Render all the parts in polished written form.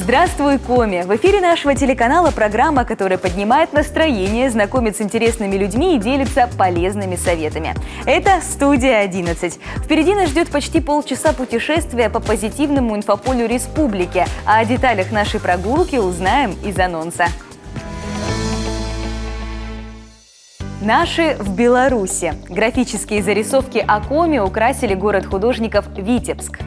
Здравствуй, Коми! В эфире нашего телеканала программа, которая поднимает настроение, знакомит с интересными людьми и делится полезными советами. Это «Студия 11». Впереди нас ждет почти полчаса путешествия по позитивному инфополю республики. А о деталях нашей прогулки узнаем из анонса. Наши в Беларуси. Графические зарисовки о Коми украсили город художников Витебск.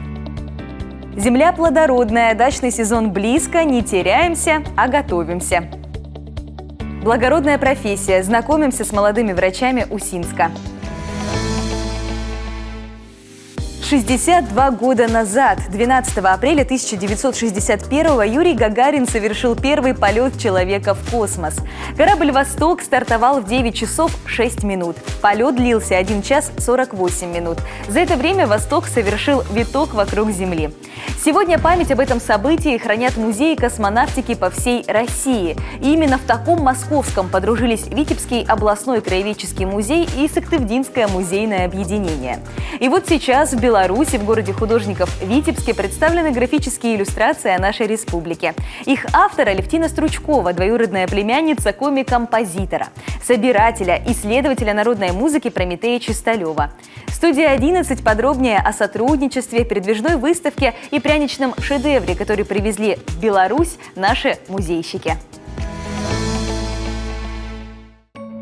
Земля плодородная, дачный сезон близко, не теряемся, а готовимся. Благородная профессия. Знакомимся с молодыми врачами Усинска. 62 года назад, 12 апреля 1961-го, Юрий Гагарин совершил первый полет человека в космос. Корабль «Восток» стартовал в 9 часов 6 минут. Полет длился 1 час 48 минут. За это время «Восток» совершил виток вокруг Земли. Сегодня память об этом событии хранят музеи космонавтики по всей России. И именно в таком московском подружились Витебский областной краеведческий музей и Сыктывдинское музейное объединение. И вот сейчас в Беларуси, в городе художников Витебске, представлены графические иллюстрации о нашей республике. Их автор Алевтина Стручкова, двоюродная племянница коми-композитора, собирателя, исследователя народной музыки Прометея Чисталева. Студия 11 подробнее о сотрудничестве, передвижной выставке и пряничном шедевре, который привезли в Беларусь наши музейщики.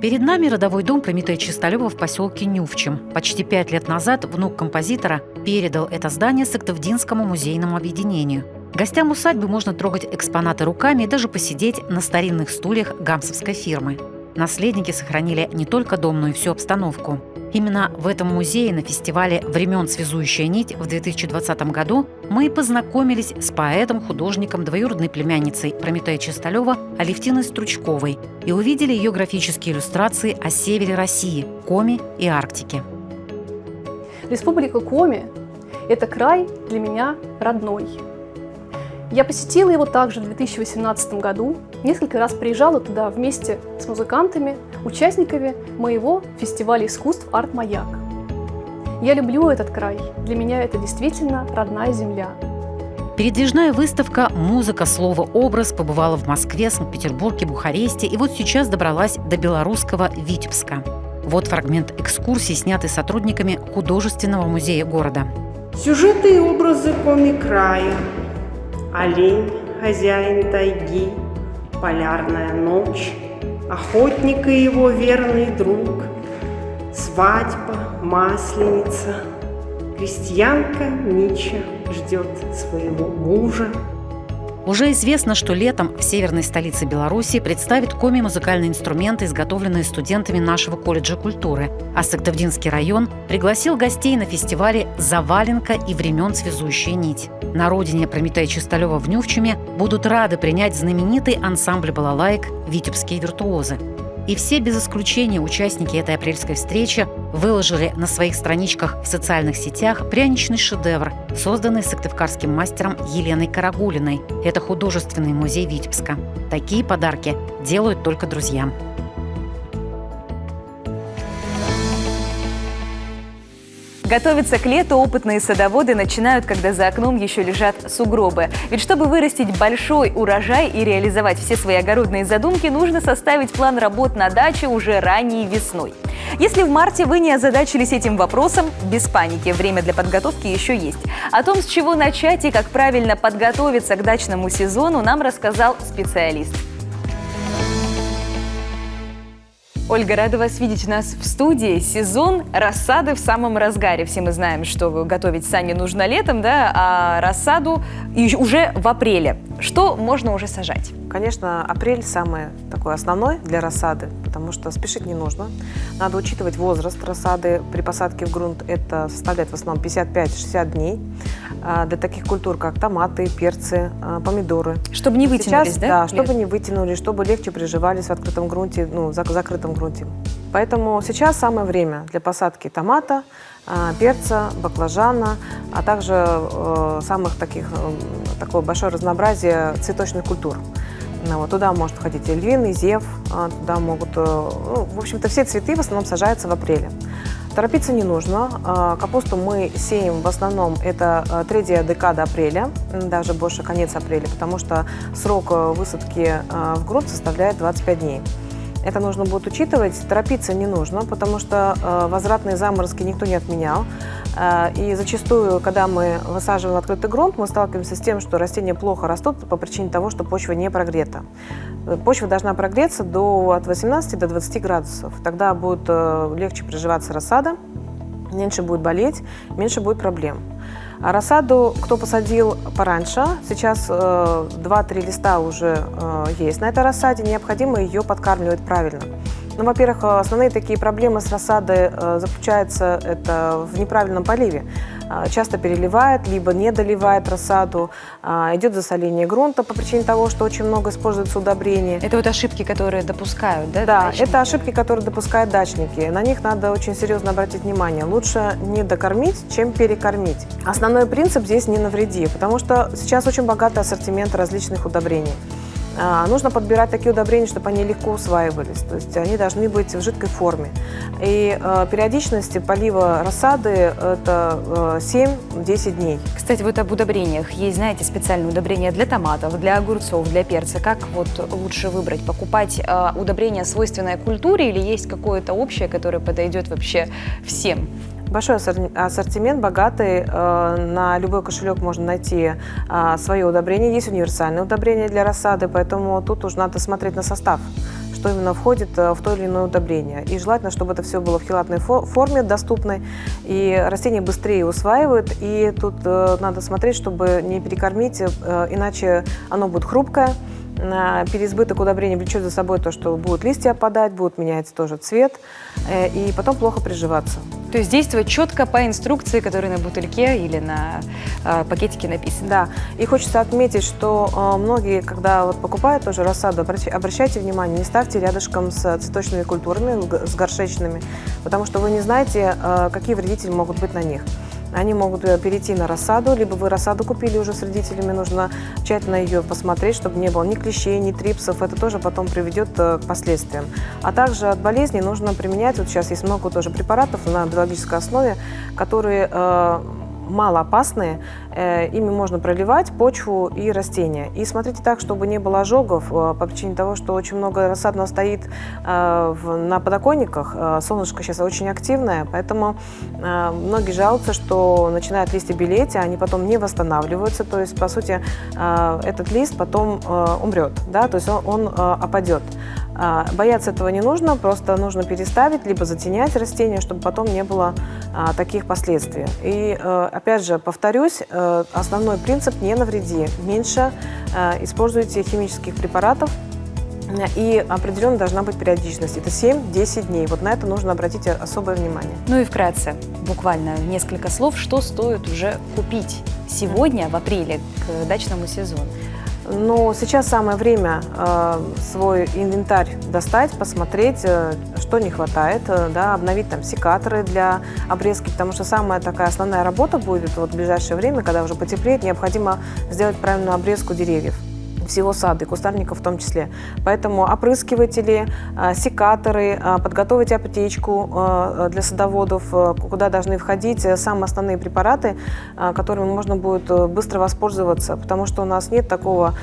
Перед нами родовой дом Прометея Чисталева в поселке Нювчем. Почти 5 лет назад внук композитора передал это здание Сыктывдинскому музейному объединению. Гостям усадьбы можно трогать экспонаты руками и даже посидеть на старинных стульях гамсовской фирмы. Наследники сохранили не только дом, но и всю обстановку. Именно в этом музее на фестивале «Времен связующая нить» в 2020 году мы и познакомились с поэтом, художником, двоюродной племянницей Прометея Чисталева Алевтиной Стручковой и увидели ее графические иллюстрации о севере России, Коми и Арктике. Республика Коми – это край для меня родной. Я посетила его также в 2018 году, несколько раз приезжала туда вместе с музыкантами, участниками моего фестиваля искусств «Арт-Маяк». Я люблю этот край, для меня это действительно родная земля. Передвижная выставка «Музыка, слово, образ» побывала в Москве, Санкт-Петербурге, Бухаресте и вот сейчас добралась до белорусского Витебска. Вот фрагмент экскурсии, снятый сотрудниками художественного музея города. Сюжеты и образы коми-края. Олень, хозяин тайги, полярная ночь, охотник и его верный друг, свадьба, масленица, крестьянка Мича ждет своего мужа. Уже известно, что летом в северной столице Беларуси представят коми-музыкальные инструменты, изготовленные студентами нашего колледжа культуры. А Сыктывдинский район пригласил гостей на фестивале «Заваленка и времен связующая нить». На родине Прометея Чисталева в Нювчеме будут рады принять знаменитый ансамбль балалаек «Витебские виртуозы». И все без исключения участники этой апрельской встречи выложили на своих страничках в социальных сетях пряничный шедевр, созданный сыктывкарским мастером Еленой Карагулиной. Это художественный музей Витебска. Такие подарки делают только друзьям. Готовиться к лету опытные садоводы начинают, когда за окном еще лежат сугробы. Ведь чтобы вырастить большой урожай и реализовать все свои огородные задумки, нужно составить план работ на даче уже ранней весной. Если в марте вы не озадачились этим вопросом, без паники, время для подготовки еще есть. О том, с чего начать и как правильно подготовиться к дачному сезону, нам рассказал специалист. Ольга, рада вас видеть у нас в студии. Сезон рассады в самом разгаре. Все мы знаем, что готовить сани нужно летом, да, а рассаду уже в апреле. Что можно уже сажать? Конечно, апрель самый такой основной для рассады, потому что спешить не нужно. Надо учитывать возраст рассады при посадке в грунт. Это составляет в основном 55-60 дней. Для таких культур, как томаты, перцы, помидоры. Чтобы не вытянулись, сейчас, да? Да, чтобы не вытянулись, чтобы легче приживались в открытом грунте, в закрытом грунте. Поэтому сейчас самое время для посадки томата, перца, баклажана, а также такое большое разнообразие цветочных культур. Туда может входить львиный, зев, туда могут, в общем-то, все цветы в основном сажаются в апреле. Торопиться не нужно. Капусту мы сеем в основном это третья декада апреля, даже больше конец апреля, потому что срок высадки в грунт составляет 25 дней. Это нужно будет учитывать. Торопиться не нужно, потому что возвратные заморозки никто не отменял. И зачастую, когда мы высаживаем в открытый грунт, мы сталкиваемся с тем, что растения плохо растут по причине того, что почва не прогрета. Почва должна прогреться от 18 до 20 градусов. Тогда будет легче приживаться рассада, меньше будет болеть, меньше будет проблем. А рассаду, кто посадил пораньше, сейчас 2-3 листа уже есть на этой рассаде, необходимо ее подкармливать правильно. Ну, во-первых, основные такие проблемы с рассадой заключаются это в неправильном поливе. Часто переливает, либо не доливает рассаду, идет засоление грунта по причине того, что очень много используется удобрений. Это вот ошибки, которые допускают, да? Да, дачники? это ошибки, которые допускают дачники. На них надо очень серьезно обратить внимание. Лучше не докормить, чем перекормить. Основной принцип здесь не навреди, потому что сейчас очень богатый ассортимент различных удобрений. Нужно подбирать такие удобрения, чтобы они легко усваивались, то есть они должны быть в жидкой форме. И периодичность полива рассады – это 7-10 дней. Кстати, вот об удобрениях. Есть, знаете, специальные удобрения для томатов, для огурцов, для перца. Как вот лучше выбрать? Покупать удобрение, свойственное культуре, или есть какое-то общее, которое подойдет вообще всем? Большой ассортимент, богатый, на любой кошелек можно найти свое удобрение. Есть универсальные удобрения для рассады, поэтому тут уже надо смотреть на состав, что именно входит в то или иное удобрение. И желательно, чтобы это все было в хелатной форме, доступной, и растения быстрее усваивают. И тут надо смотреть, чтобы не перекормить, иначе оно будет хрупкое. Переизбыток удобрений влечет за собой то, что будут листья опадать, будут меняться тоже цвет, и потом плохо приживаться. То есть действовать четко по инструкции, которая на бутыльке или на пакетике написана. Да, и хочется отметить, что многие, когда вот покупают тоже рассаду, обращайте внимание, не ставьте рядышком с цветочными культурами, с горшечными, потому что вы не знаете, какие вредители могут быть на них. Они могут перейти на рассаду, либо вы рассаду купили уже с вредителями, нужно тщательно ее посмотреть, чтобы не было ни клещей, ни трипсов, это тоже потом приведет к последствиям. А также от болезней нужно применять, вот сейчас есть много тоже препаратов на биологической основе, которые малоопасные, ими можно проливать почву и растения. И смотрите так, чтобы не было ожогов по причине того, что очень много рассадного стоит на подоконниках. Солнышко сейчас очень активное, поэтому многие жалуются, что начинают листья белеть, а они потом не восстанавливаются. То есть, по сути, этот лист потом умрет, да? То есть он опадет. Бояться этого не нужно, просто нужно переставить, либо затенять растения, чтобы потом не было таких последствий. И опять же, повторюсь, основной принцип – не навреди. Меньше используйте химических препаратов, и определенно должна быть периодичность. Это 7-10 дней. Вот на это нужно обратить особое внимание. Ну и вкратце, буквально несколько слов, что стоит уже купить сегодня, в апреле, к дачному сезону. Но сейчас самое время свой инвентарь достать, посмотреть, что не хватает, да, обновить там секаторы для обрезки, потому что самая такая основная работа будет вот в ближайшее время, когда уже потеплеет, необходимо сделать правильную обрезку деревьев. Всего сада, и кустарников в том числе. Поэтому опрыскиватели, секаторы, подготовить аптечку для садоводов, куда должны входить самые основные препараты, которыми можно будет быстро воспользоваться, потому что у нас нет такого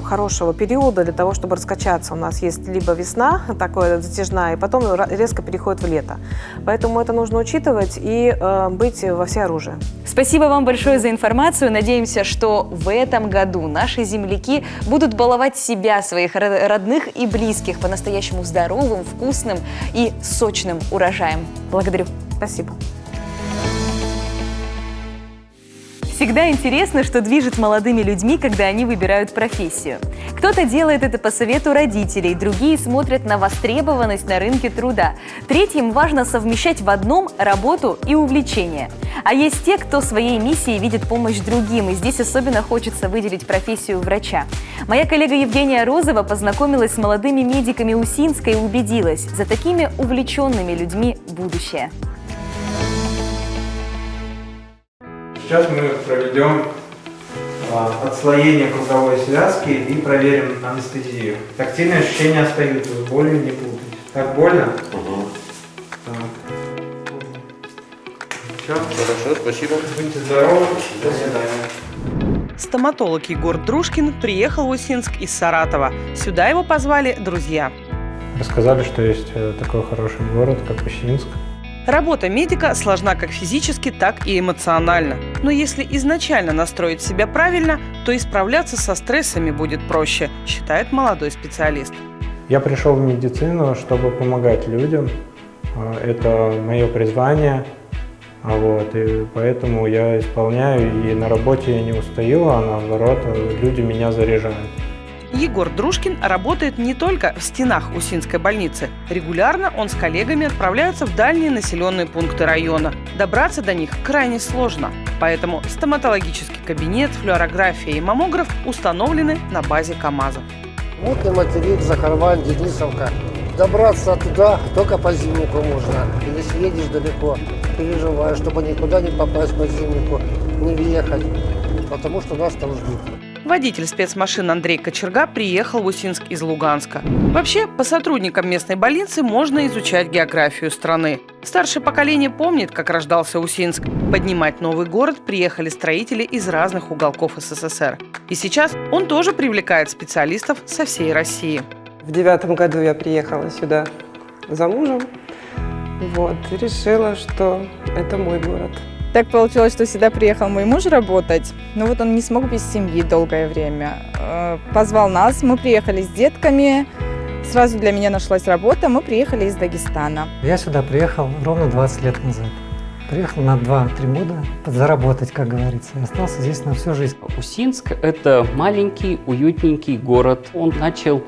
хорошего периода для того, чтобы раскачаться. У нас есть либо весна, такая затяжная, и потом резко переходит в лето. Поэтому это нужно учитывать и быть во всеоружии. Спасибо вам большое за информацию. Надеемся, что в этом году наши земляки будут баловать себя, своих родных и близких по-настоящему здоровым, вкусным и сочным урожаем. Благодарю. Спасибо. Всегда интересно, что движет молодыми людьми, когда они выбирают профессию. Кто-то делает это по совету родителей, другие смотрят на востребованность на рынке труда. Третьим важно совмещать в одном работу и увлечение. А есть те, кто своей миссией видит помощь другим, и здесь особенно хочется выделить профессию врача. Моя коллега Евгения Розова познакомилась с молодыми медиками Усинска и убедилась, за такими увлеченными людьми будущее. Сейчас мы проведем отслоение круговой связки и проверим анестезию. Тактильные ощущения остаются, с болью не путать. Так больно? Так. Все. Хорошо, спасибо. Будьте здоровы. До свидания. Стоматолог Егор Дружкин приехал в Усинск из Саратова. Сюда его позвали друзья. Рассказали, что есть такой хороший город, как Усинск. Работа медика сложна как физически, так и эмоционально. Но если изначально настроить себя правильно, то и справляться со стрессами будет проще, считает молодой специалист. Я пришел в медицину, чтобы помогать людям. Это мое призвание. И поэтому я исполняю, и на работе я не устаю, а наоборот, люди меня заряжают. Егор Дружкин работает не только в стенах Усинской больницы. Регулярно он с коллегами отправляется в дальние населенные пункты района. Добраться до них крайне сложно. Поэтому стоматологический кабинет, флюорография и маммограф установлены на базе КАМАЗа. Мутный материк, Захарвань, Денисовка. Добраться туда только по зимнику можно. Если едешь далеко, переживаешь, чтобы никуда не попасть по зимнику, не въехать, потому что нас там ждут. Водитель спецмашин Андрей Кочерга приехал в Усинск из Луганска. Вообще, по сотрудникам местной больницы можно изучать географию страны. Старшее поколение помнит, как рождался Усинск. Поднимать новый город приехали строители из разных уголков СССР. И сейчас он тоже привлекает специалистов со всей России. В 2009 году я приехала сюда за мужем. И решила, что это мой город. Так получилось, что сюда приехал мой муж работать, но он не смог без семьи долгое время. Позвал нас, мы приехали с детками, сразу для меня нашлась работа, мы приехали из Дагестана. Я сюда приехал ровно 20 лет назад. Приехал на 2-3 года заработать, как говорится, и остался здесь на всю жизнь. Усинск – это маленький, уютненький город. Он начал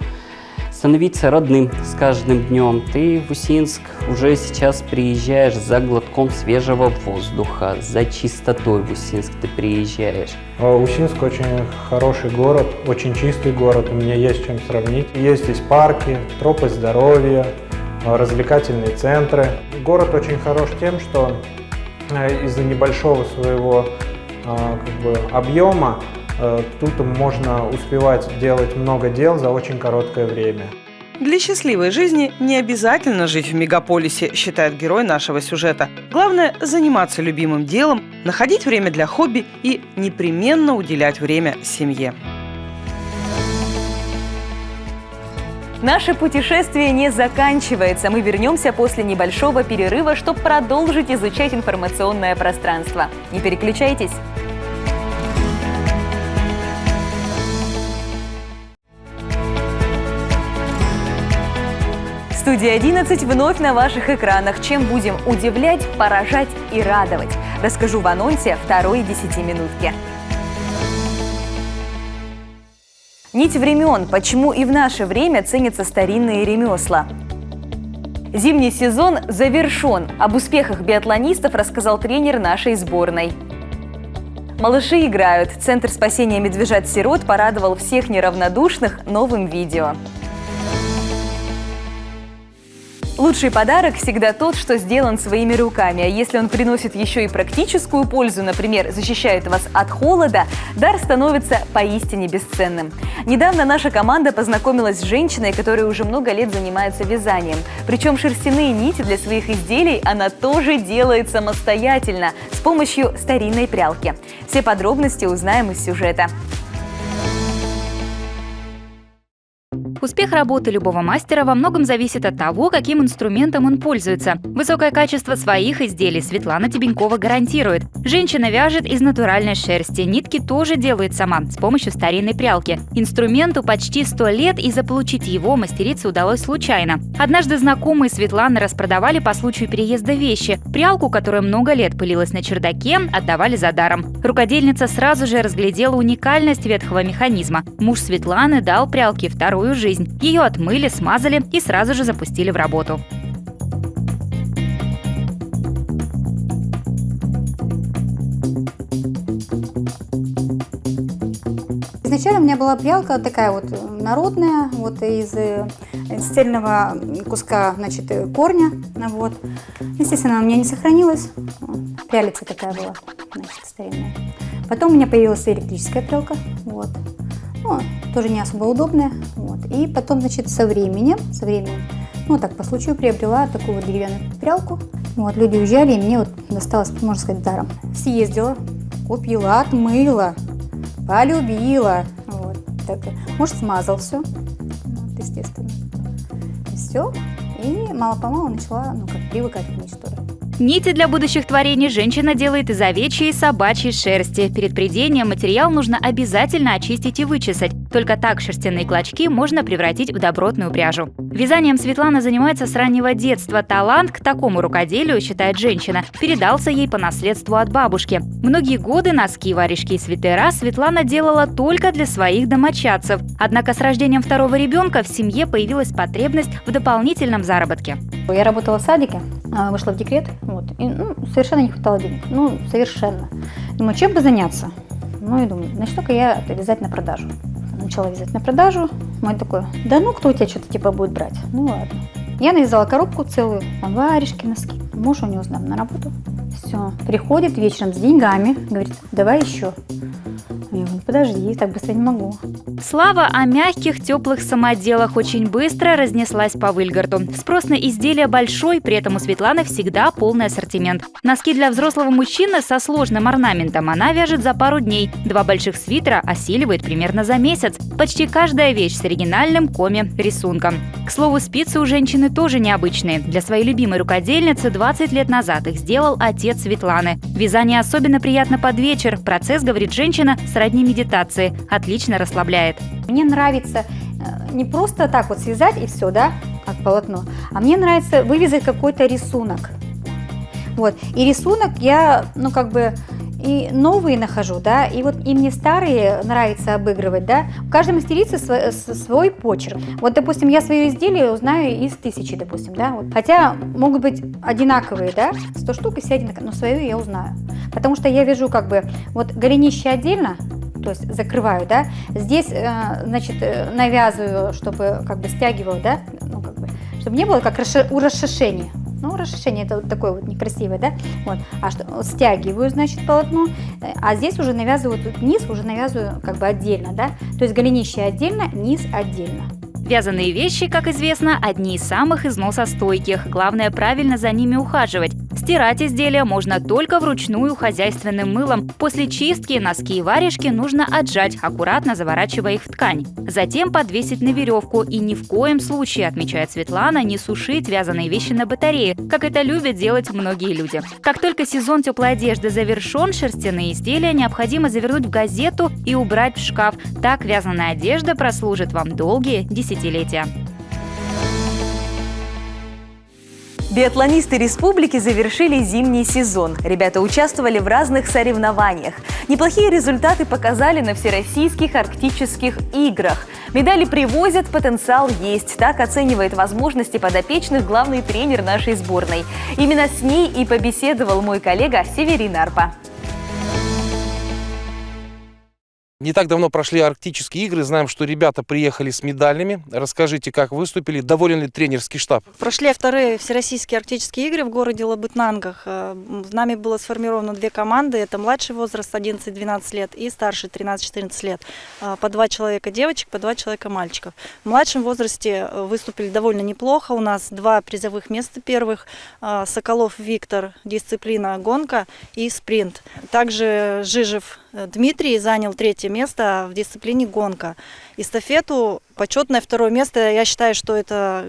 становиться родным с каждым днем. Ты в Усинск уже сейчас приезжаешь за глотком свежего воздуха, за чистотой в Усинск ты приезжаешь. Усинск очень хороший город, очень чистый город, у меня есть с чем сравнить. Есть здесь парки, тропы здоровья, развлекательные центры. Город очень хорош тем, что из-за небольшого своего объема тут можно успевать делать много дел за очень короткое время. Для счастливой жизни не обязательно жить в мегаполисе, считает герой нашего сюжета. Главное – заниматься любимым делом, находить время для хобби и непременно уделять время семье. Наше путешествие не заканчивается. Мы вернемся после небольшого перерыва, чтобы продолжить изучать информационное пространство. Не переключайтесь. Студия 11 вновь на ваших экранах. Чем будем удивлять, поражать и радовать? Расскажу в анонсе второй 10-минутки. Нить времен. Почему и в наше время ценятся старинные ремесла? Зимний сезон завершен. Об успехах биатлонистов рассказал тренер нашей сборной. Малыши играют. Центр спасения медвежат-сирот порадовал всех неравнодушных новым видео. Лучший подарок всегда тот, что сделан своими руками. А если он приносит еще и практическую пользу, например, защищает вас от холода, дар становится поистине бесценным. Недавно наша команда познакомилась с женщиной, которая уже много лет занимается вязанием. Причем шерстяные нити для своих изделий она тоже делает самостоятельно с помощью старинной прялки. Все подробности узнаем из сюжета. Успех работы любого мастера во многом зависит от того, каким инструментом он пользуется. Высокое качество своих изделий Светлана Тебенькова гарантирует. Женщина вяжет из натуральной шерсти, нитки тоже делает сама с помощью старинной прялки. Инструменту почти 100 лет, и заполучить его мастерице удалось случайно. Однажды знакомые Светланы распродавали по случаю переезда вещи. Прялку, которая много лет пылилась на чердаке, отдавали за даром. Рукодельница сразу же разглядела уникальность ветхого механизма. Муж Светланы дал прялке вторую жизнь. Ее отмыли, смазали и сразу же запустили в работу. Изначально у меня была прялка такая народная, из цельного куска, корня. Естественно, она у меня не сохранилась. Прялица такая была, старинная. Потом у меня появилась электрическая прялка. Тоже не особо удобная. И потом, со временем, так по случаю приобрела такую деревянную прялку. Вот, люди уезжали, и мне вот досталось, можно сказать, даром. Съездила, купила, отмыла, полюбила. Вот, так, муж смазал все, вот, естественно. И все. И мало-помалу начала, привыкать к ней, что ли. Нити для будущих творений женщина делает из овечьей и собачьей шерсти. Перед прядением материал нужно обязательно очистить и вычесать. Только так шерстяные клочки можно превратить в добротную пряжу. Вязанием Светлана занимается с раннего детства. Талант к такому рукоделию, считает женщина, передался ей по наследству от бабушки. Многие годы носки, варежки и свитера Светлана делала только для своих домочадцев. Однако с рождением второго ребенка в семье появилась потребность в дополнительном заработке. Я работала в садике, вышла в декрет, вот, и совершенно не хватало денег. Совершенно. Думаю, чем бы заняться? И думаю, начну-ка я вязать на продажу. Начала вязать на продажу. Мой такой, да кто у тебя что-то будет брать? Ладно. Я навязала коробку целую, там варежки, носки. Муж у него с нами на работу. Все. Приходит вечером с деньгами, говорит, давай еще. Я говорю, подожди, так быстро не могу. Слава о мягких, теплых самоделах очень быстро разнеслась по Выльгарту. Спрос на изделия большой, при этом у Светланы всегда полный ассортимент. Носки для взрослого мужчины со сложным орнаментом она вяжет за пару дней. 2 больших свитера осиливает примерно за месяц. Почти каждая вещь с оригинальным коми-рисунком. К слову, спицы у женщины тоже необычные. Для своей любимой рукодельницы 20 лет назад их сделал отец Светланы. Вязание особенно приятно под вечер. Процесс, говорит женщина, сродни медитации. Отлично расслабляет. Мне нравится не просто так вот связать и все, да, как полотно, а мне нравится вывязать какой-то рисунок. Вот. И рисунок я, и новые нахожу, да, и вот и мне старые нравится обыгрывать, да. В каждой мастерице свой почерк. Вот, допустим, я свое изделие узнаю из 1000, допустим, да. Вот. Хотя могут быть одинаковые, да, 100 штук и все одинаковые, но свою я узнаю. Потому что я вяжу вот голенище отдельно, то есть закрываю, да. Здесь, навязываю, чтобы стягиваю, да, чтобы не было как расшишение. Расширение это вот такое вот некрасивое, да? Вот. Стягиваю, полотно, а здесь уже навязываю, низ уже навязываю отдельно, да? То есть голенище отдельно, низ отдельно. Вязаные вещи, как известно, одни из самых износостойких. Главное, правильно за ними ухаживать. Стирать изделия можно только вручную хозяйственным мылом. После чистки носки и варежки нужно отжать, аккуратно заворачивая их в ткань. Затем подвесить на веревку. И ни в коем случае, отмечает Светлана, не сушить вязаные вещи на батарее, как это любят делать многие люди. Как только сезон теплой одежды завершен, шерстяные изделия необходимо завернуть в газету и убрать в шкаф. Так вязаная одежда прослужит вам долгие десятилетия. Биатлонисты республики завершили зимний сезон. Ребята участвовали в разных соревнованиях. Неплохие результаты показали на всероссийских арктических играх. Медали привозят, потенциал есть. Так оценивает возможности подопечных главный тренер нашей сборной. Именно с ней и побеседовал мой коллега Северин Арпа. Не так давно прошли арктические игры. Знаем, что ребята приехали с медалями. Расскажите, как выступили? Доволен ли тренерский штаб? Прошли вторые всероссийские арктические игры в городе Лабытнангах. Нами было сформировано 2 команды. Это младший возраст 11-12 лет и старший 13-14 лет. По 2 человека девочек, по 2 человека мальчиков. В младшем возрасте выступили довольно неплохо. У нас 2 призовых места первых. Соколов Виктор, дисциплина гонка и спринт. Также Жижев Дмитрий занял 3-е место в дисциплине гонка. Эстафету почетное 2-е место, я считаю, что это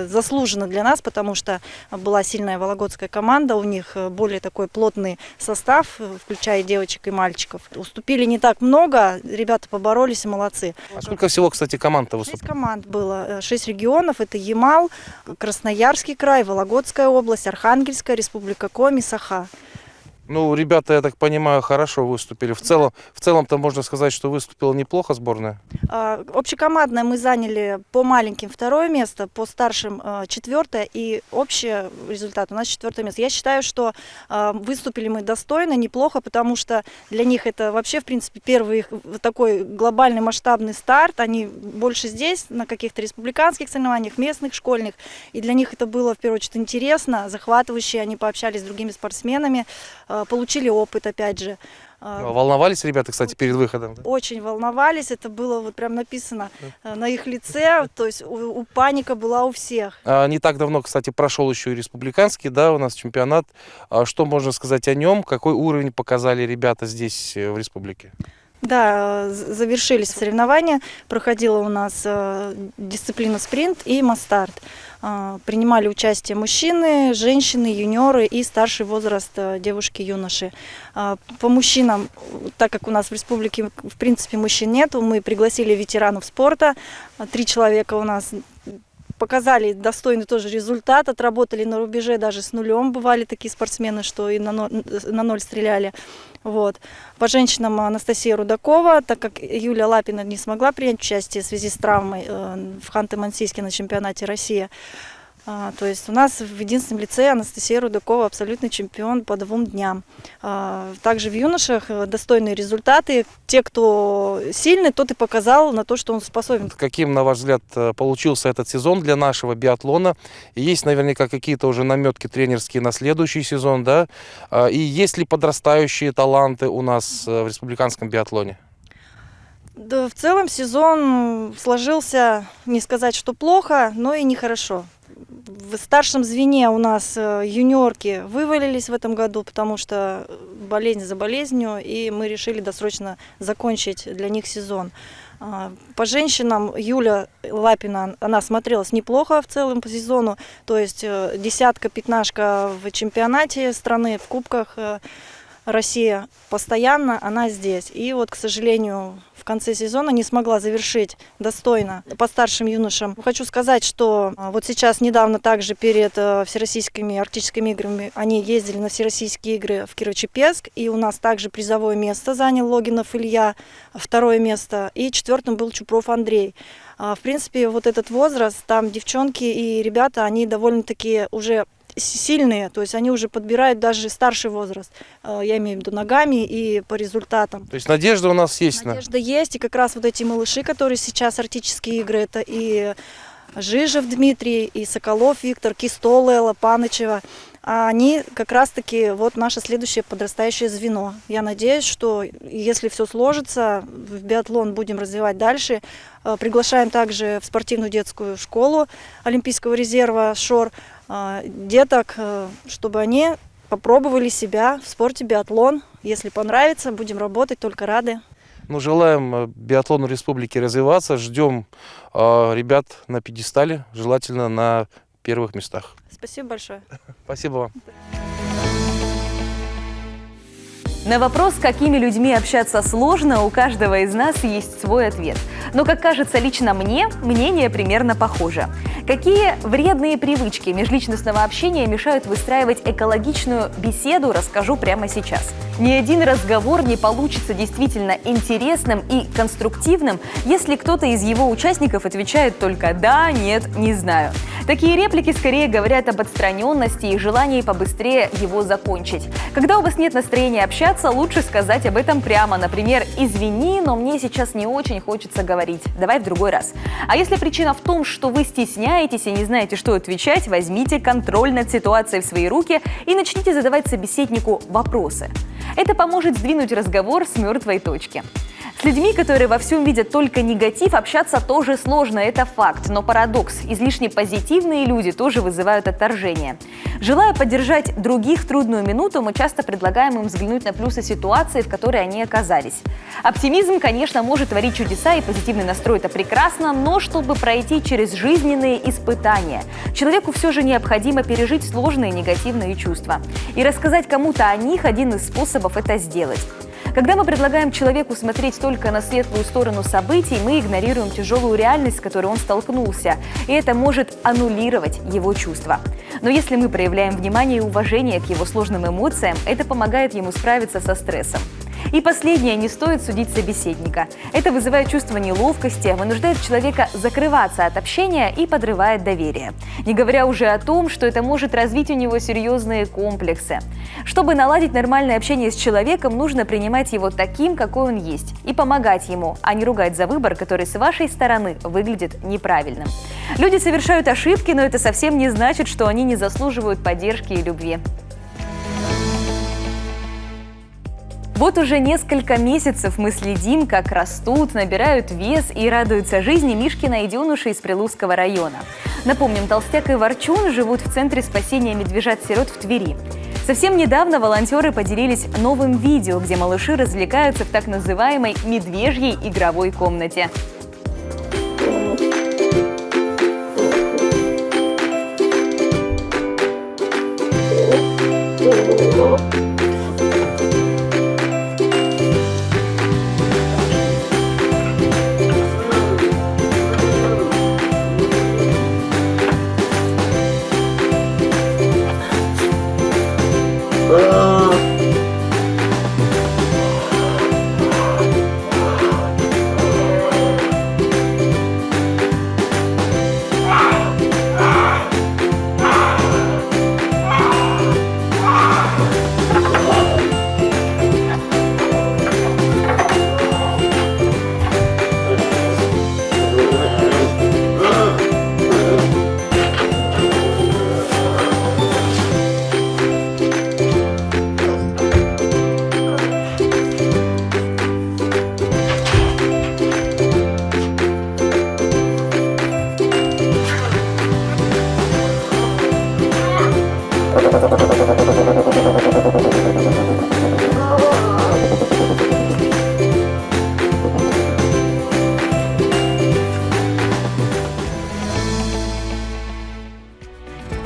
заслуженно для нас, потому что была сильная вологодская команда, у них более такой плотный состав, включая девочек и мальчиков. Уступили не так много, ребята поборолись и молодцы. А сколько всего, кстати, команд-то выступило? 6 команд было, 6 регионов, это Ямал, Красноярский край, Вологодская область, Архангельская, Республика Коми, Саха. Ребята, я так понимаю, хорошо выступили. В целом-то можно сказать, что выступила неплохо сборная. Общекомандное мы заняли по маленьким 2-е место, по старшим 4-е, и общий результат у нас 4-е место. Я считаю, что выступили мы достойно, неплохо, потому что для них это вообще, в принципе, первый такой глобальный масштабный старт. Они больше здесь, на каких-то республиканских соревнованиях, местных, школьных. И для них это было, в первую очередь, интересно, захватывающе. Они пообщались с другими спортсменами. получили опыт, опять же. Волновались ребята, кстати, перед выходом? Да? Очень волновались, это было вот прям написано на их лице, то есть у паника была у всех. Не так давно, кстати, прошел еще и республиканский, да, у нас чемпионат. Что можно сказать о нем? Какой уровень показали ребята здесь, в республике? Да, завершились соревнования, проходила у нас дисциплина спринт и масс-старт. Принимали участие мужчины, женщины, юниоры и старший возраст девушки, юноши. По мужчинам, так как у нас в республике в принципе мужчин нету, мы пригласили ветеранов спорта, 3 человека у нас показали достойный тоже результат, отработали на рубеже даже с нулем, бывали такие спортсмены, что и на 0 стреляли. Вот. По женщинам Анастасия Рудакова, так как Юлия Лапина не смогла принять участие в связи с травмой в Ханты-Мансийске на чемпионате России. То есть у нас в единственном лице Анастасия Рудакова абсолютный чемпион по 2 дням. Также в юношах достойные результаты. Те, кто сильный, тот и показал на то, что он способен. Каким, на ваш взгляд, получился этот сезон для нашего биатлона? Есть наверняка какие-то уже наметки тренерские на следующий сезон, да? И есть ли подрастающие таланты у нас в республиканском биатлоне? Да, в целом сезон сложился, не сказать, что плохо, но и нехорошо. В старшем звене у нас юниорки вывалились в этом году, потому что болезнь за болезнью, и мы решили досрочно закончить для них сезон. По женщинам Юля Лапина, она смотрелась неплохо в целом по сезону, то есть 10-15 в чемпионате страны, в кубках России постоянно, она здесь. И вот, к сожалению, в конце сезона не смогла завершить достойно по старшим юношам. Хочу сказать, что вот сейчас недавно также перед Всероссийскими арктическими играми они ездили на Всероссийские игры в Кирово-Чепецк, и у нас также призовое место занял Логинов Илья, 2-е место, и 4-м был Чупров Андрей. В принципе, вот этот возраст, там девчонки и ребята, они довольно-таки уже сильные, то есть они уже подбирают даже старший возраст, я имею в виду ногами и по результатам. То есть надежда у нас есть? Надежда есть, и как раз вот эти малыши, которые сейчас арктические игры, это и Жижев Дмитрий, и Соколов Виктор, Кистол Элла, Панычева, они как раз-таки вот наше следующее подрастающее звено. Я надеюсь, что если все сложится, в биатлон будем развивать дальше. Приглашаем также в спортивную детскую школу Олимпийского резерва ШОР деток, чтобы они попробовали себя в спорте биатлон. Если понравится, будем работать, только рады. Ну, желаем биатлону республики развиваться, ждем ребят на пьедестале, желательно на первых местах. Спасибо большое. Спасибо вам. На вопрос, с какими людьми общаться сложно, у каждого из нас есть свой ответ. Но, как кажется лично мне, мнение примерно похоже. Какие вредные привычки межличностного общения мешают выстраивать экологичную беседу, расскажу прямо сейчас. Ни один разговор не получится действительно интересным и конструктивным, если кто-то из его участников отвечает только «да», «нет», «не знаю». Такие реплики скорее говорят об отстраненности и желании побыстрее его закончить. Когда у вас нет настроения общаться, лучше сказать об этом прямо. Например, «извини, но мне сейчас не очень хочется говорить. Давай в другой раз». А если причина в том, что вы стесняетесь и не знаете, что отвечать, возьмите контроль над ситуацией в свои руки и начните задавать собеседнику вопросы. Это поможет сдвинуть разговор с мертвой точки. С людьми, которые во всем видят только негатив, общаться тоже сложно, это факт. Но парадокс. Излишне позитивные люди тоже вызывают отторжение. Желая поддержать других в трудную минуту, мы часто предлагаем им взглянуть на плюсы ситуации, в которой они оказались. Оптимизм, конечно, может творить чудеса, и позитивный настрой – это прекрасно, но чтобы пройти через жизненные испытания, человеку все же необходимо пережить сложные негативные чувства. И рассказать кому-то о них – один из способов это сделать. Когда мы предлагаем человеку смотреть только на светлую сторону событий, мы игнорируем тяжелую реальность, с которой он столкнулся, и это может аннулировать его чувства. Но если мы проявляем внимание и уважение к его сложным эмоциям, это помогает ему справиться со стрессом. И последнее, не стоит судить собеседника. Это вызывает чувство неловкости, вынуждает человека закрываться от общения и подрывает доверие. Не говоря уже о том, что это может развить у него серьезные комплексы. Чтобы наладить нормальное общение с человеком, нужно принимать его таким, какой он есть, и помогать ему, а не ругать за выбор, который с вашей стороны выглядит неправильным. Люди совершают ошибки, но это совсем не значит, что они не заслуживают поддержки и любви. Вот уже несколько месяцев мы следим, как растут, набирают вес и радуются жизни Мишки-найденыши из Прилузского района. Напомним, Толстяк и Ворчун живут в Центре спасения медвежат-сирот в Твери. Совсем недавно волонтеры поделились новым видео, где малыши развлекаются в так называемой медвежьей игровой комнате.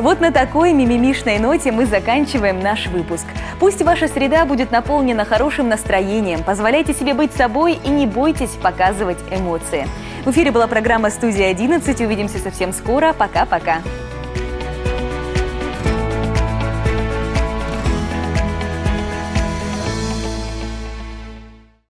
Вот на такой мимимишной ноте мы заканчиваем наш выпуск. Пусть ваша среда будет наполнена хорошим настроением, позволяйте себе быть собой и не бойтесь показывать эмоции. В эфире была программа «Студия 11». Увидимся совсем скоро. Пока-пока.